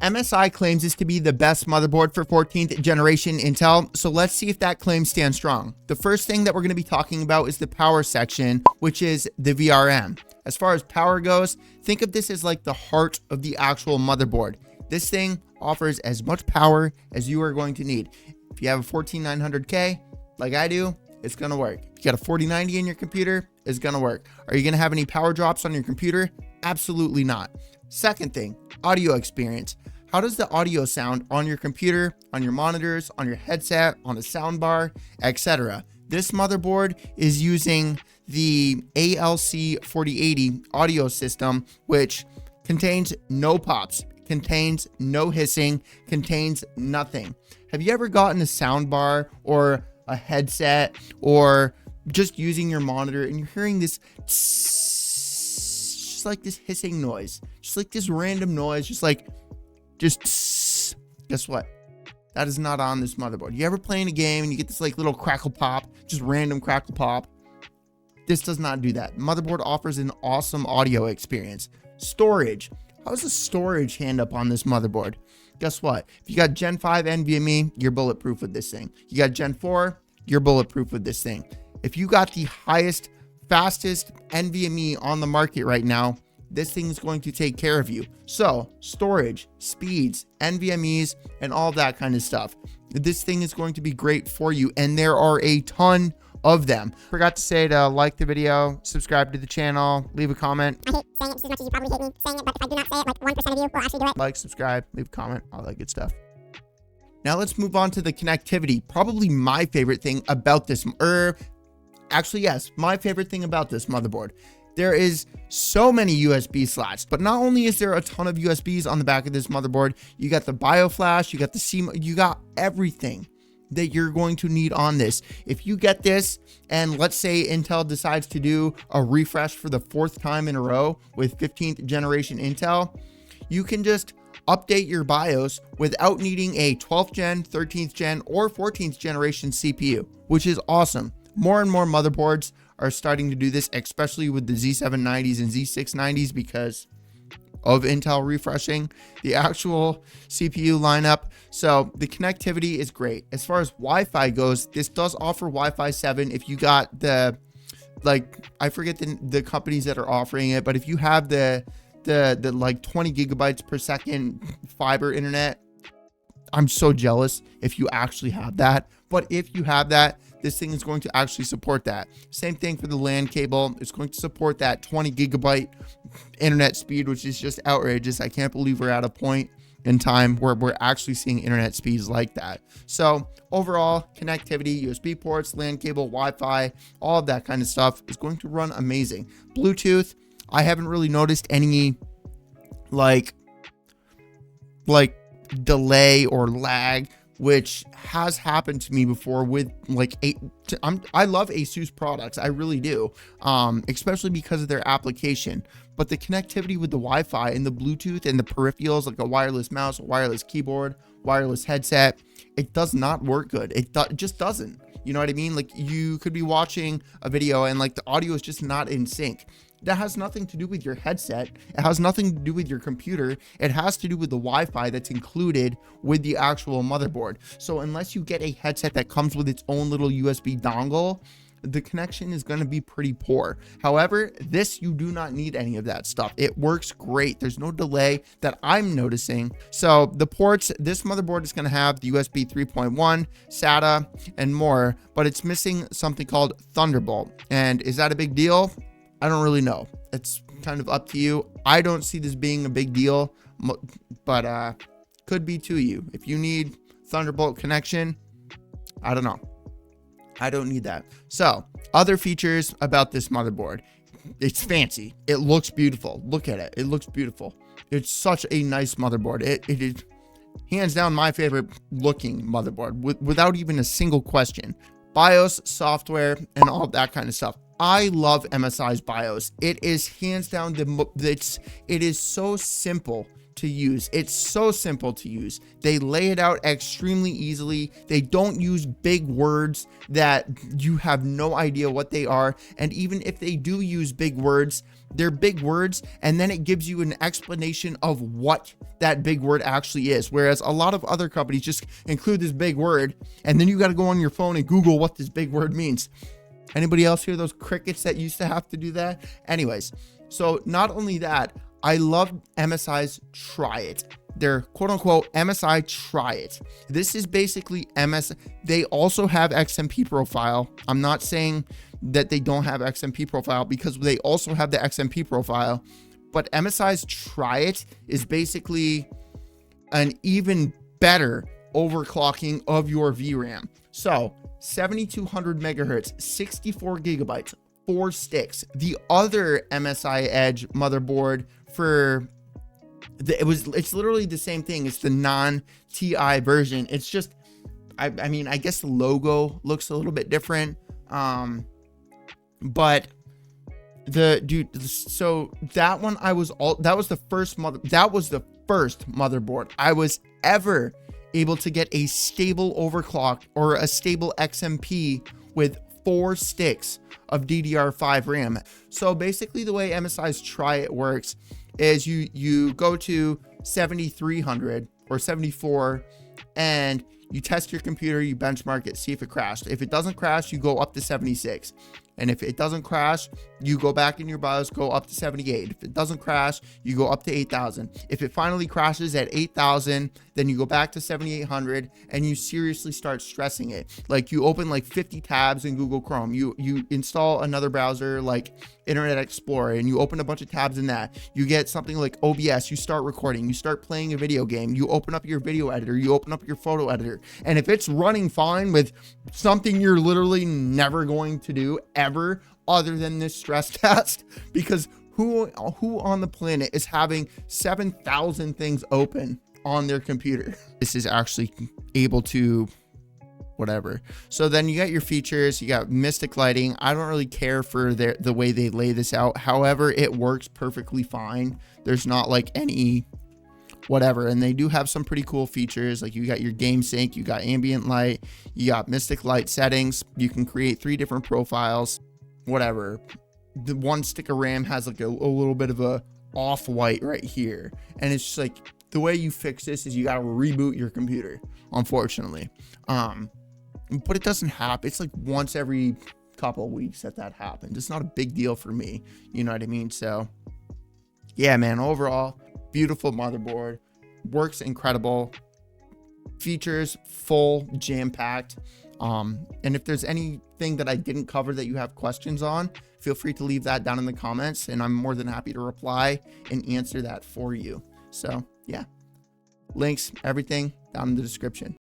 MSI claims this to be the best motherboard for 14th generation Intel, so let's see if that claim stands strong. The first thing that we're going to be talking about is the power section, which is the VRM. As far as power goes, think of this as like the heart of the actual motherboard. This thing offers as much power as you are going to need. If you have a 14900K, like I do, it's going to work. If you got a 4090 in your computer, it's going to work. Are you going to have any power drops on your computer? Absolutely not. Second thing, audio experience. How does the audio sound on your computer, on your monitors, on your headset, on a soundbar, etc.? This motherboard is using the ALC 4080 audio system, which contains no pops, contains no hissing, contains nothing. Have you ever gotten a soundbar or a headset or just using your monitor and you're hearing this just like this hissing noise, just like this random noise, guess what? That is not on this motherboard. You ever playing a game and you get this like little crackle pop, just random crackle pop? This does not do that. Motherboard offers an awesome audio experience. Storage. How's the storage hand up on this motherboard? Guess what? If you got Gen 5 NVMe, you're bulletproof with this thing. You got Gen 4, you're bulletproof with this thing. If you got the highest, fastest NVMe on the market right now, this thing is going to take care of you. So storage, speeds, NVMEs, and all that kind of stuff. This thing is going to be great for you. And there are a ton of them. Forgot to say to like the video, subscribe to the channel, leave a comment. I hate saying it just as much as you probably hate me saying it, but if I do not say it, like 1% of you will actually do it. Like, subscribe, leave a comment, all that good stuff. Now let's move on to the connectivity. Probably my favorite thing about this, actually, yes, my favorite thing about this motherboard. There is so many USB slots, but not only is there a ton of USBs on the back of this motherboard, you got the BioFlash, you got the CMOS, you got everything that you're going to need on this. If you get this and let's say Intel decides to do a refresh for the 4th time in a row with 15th generation Intel, you can just update your BIOS without needing a 12th gen, 13th gen, or 14th generation CPU, which is awesome. More and more motherboards are starting to do this, especially with the Z790s and Z690s because of Intel refreshing the actual CPU lineup. So the connectivity is great. As far as Wi-Fi goes, this does offer Wi-Fi 7 if you got the, like, I forget the companies that are offering it, but if you have the like 20 gigabytes per second fiber internet, I'm so jealous if you actually have that. But if you have that, this thing is going to actually support that. Same thing for the LAN cable. It's going to support that 20 gigabyte internet speed, which is just outrageous. I can't believe we're at a point in time where we're actually seeing internet speeds like that. So overall, connectivity, USB ports, LAN cable, Wi-Fi, all of that kind of stuff is going to run amazing. Bluetooth, I haven't really noticed any like delay or lag, which has happened to me before with like I love Asus products, I really do, especially because of their application. But the connectivity with the Wi-Fi and the Bluetooth and the peripherals like a wireless mouse, a wireless keyboard, wireless headset, it does not work good. It just doesn't. You know what I mean? Like you could be watching a video and like the audio is just not in sync. That has nothing to do with your headset. It has nothing to do with your computer. It has to do with the Wi-Fi that's included with the actual motherboard. So unless you get a headset that comes with its own little USB dongle, the connection is going to be pretty poor. However, this, you do not need any of that stuff. It works great. There's no delay that I'm noticing. So the ports, this motherboard is going to have the USB 3.1, SATA, and more, but it's missing something called Thunderbolt. And is that a big deal? I don't really know. It's kind of up to you. I don't see this being a big deal, but could be to you. If you need Thunderbolt connection, I don't know. I don't need that. So other features about this motherboard. It's fancy. It looks beautiful. Look at it. It looks beautiful. It's such a nice motherboard. It is hands down my favorite looking motherboard without even a single question. BIOS, software, and all that kind of stuff. I love MSI's BIOS. It is hands down it is so simple to use. It's so simple to use. They lay it out extremely easily. They don't use big words that you have no idea what they are. And even if they do use big words, they're big words, and then it gives you an explanation of what that big word actually is. Whereas a lot of other companies just include this big word, and then you got to go on your phone and Google what this big word means. Anybody else hear those crickets that used to have to do that? Anyways, so not only that, I love MSI's Try It. They're quote unquote MSI Try It. This is basically MSI. They also have XMP profile. I'm not saying that they don't have XMP profile, because they also have the XMP profile, but MSI's Try It is basically an even better overclocking of your VRAM. So 7200 megahertz, 64 gigabytes, 4 sticks. The other MSI Edge motherboard for it's literally the same thing. It's the non-TI version. It's just, I mean, I guess the logo looks a little bit different. But so that one, that was the first motherboard I was ever able to get a stable overclock or a stable XMP with 4 sticks of DDR5 RAM. So basically the way MSI's Try It works is you go to 7300 or 74 and you test your computer, you benchmark it, see if it crashed. If it doesn't crash, you go up to 76. And if it doesn't crash, you go back in your BIOS, go up to 78. If it doesn't crash, you go up to 8,000. If it finally crashes at 8,000, then you go back to 7,800 and you seriously start stressing it. Like you open like 50 tabs in Google Chrome. You install another browser like Internet Explorer and you open a bunch of tabs in that. You get something like OBS, you start recording, you start playing a video game, you open up your video editor, you open up your photo editor. And if it's running fine with something you're literally never going to do ever other than this stress test, because who on the planet is having 7,000 things open on their computer? This is actually able to whatever. So then you got your features, you got Mystic lighting. I don't really care for the way they lay this out. However, it works perfectly fine. There's not like any whatever. And they do have some pretty cool features. Like you got your game sync, you got ambient light, you got Mystic light settings. You can create 3 different profiles, whatever. The 1 stick of RAM has like a little bit of a off-white right here. And it's just like, the way you fix this is you got to reboot your computer, unfortunately. But it doesn't happen. It's like once every couple of weeks that happens. It's not a big deal for me. You know what I mean? So yeah, man, overall, beautiful motherboard, works incredible, features full, jam-packed. And if there's anything that I didn't cover that you have questions on, feel free to leave that down in the comments and I'm more than happy to reply and answer that for you. So yeah, links, everything down in the description.